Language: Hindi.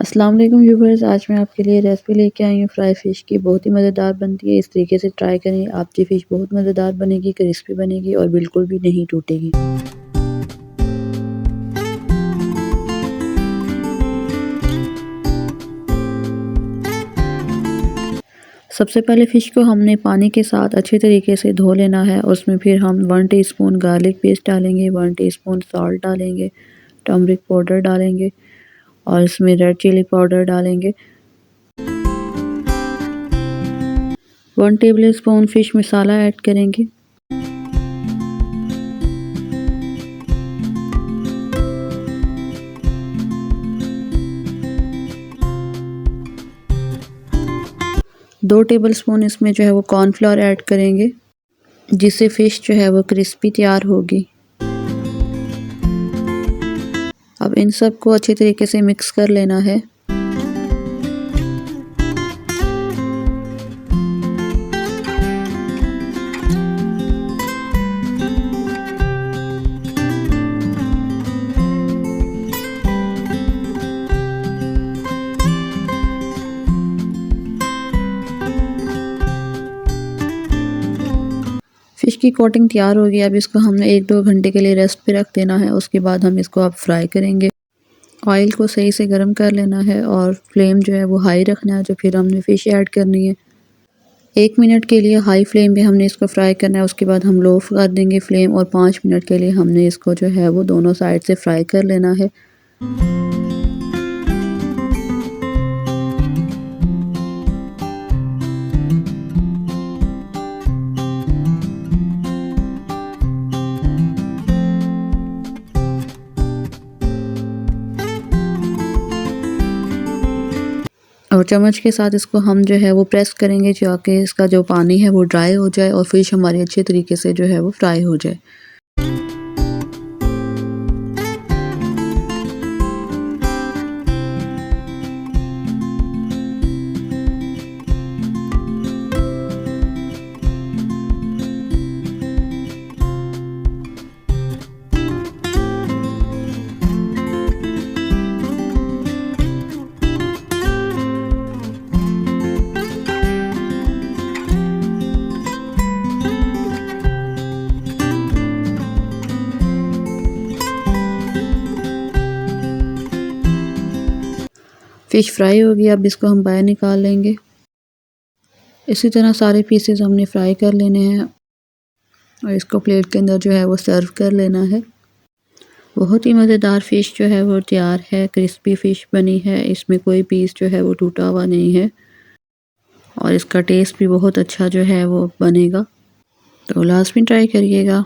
अस्सलाम वालेकुम व्यूवर्स, आज मैं आपके लिए रेसिपी लेके आई हूँ फ्राई फ़िश की। बहुत ही मज़ेदार बनती है। इस तरीके से ट्राई करें, आपकी फ़िश बहुत मज़ेदार बनेगी, क्रिस्पी बनेगी और बिल्कुल भी नहीं टूटेगी। सबसे पहले फ़िश को हमने पानी के साथ अच्छे तरीके से धो लेना है। उसमें फिर हम 1 टीस्पून गार्लिक पेस्ट डालेंगे, 1 टीस्पून सॉल्ट डालेंगे, टर्मरिक पाउडर डालेंगे और इसमें रेड चिली पाउडर डालेंगे। 1 टेबलस्पून फ़िश मसाला ऐड करेंगे। दो टेबलस्पून इसमें जो है वो कॉर्नफ्लोर ऐड करेंगे, जिससे फ़िश जो है वो क्रिस्पी तैयार होगी। अब इन सब को अच्छे तरीके से मिक्स कर लेना है। फ़िश की कोटिंग तैयार हो गई। अब इसको हमने 1-2 घंटे के लिए रेस्ट पे रख देना है। उसके बाद हम इसको अब फ्राई करेंगे। ऑयल को सही से गर्म कर लेना है और फ्लेम जो है वो हाई रखना है। जो फिर हमने फ़िश ऐड करनी है। 1 मिनट के लिए हाई फ्लेम पे हमने इसको फ्राई करना है। उसके बाद हम लो कर देंगे फ्लेम और 5 मिनट के लिए हमने इसको जो है वो दोनों साइड से फ्राई कर लेना है। और चम्मच के साथ इसको हम जो है वो प्रेस करेंगे, ताकि इसका जो पानी है वो ड्राई हो जाए और फ़िश हमारी अच्छे तरीके से जो है वो फ्राई हो जाए। फ़िश फ्राई हो गई। अब इसको हम बाहर निकाल लेंगे। इसी तरह सारे पीसेस हमने फ्राई कर लेने हैं और इसको प्लेट के अंदर जो है वो सर्व कर लेना है। बहुत ही मज़ेदार फ़िश जो है वो तैयार है। क्रिस्पी फ़िश बनी है। इसमें कोई पीस जो है वो टूटा हुआ नहीं है और इसका टेस्ट भी बहुत अच्छा जो है वो बनेगा। तो लास्ट में ट्राई करिएगा।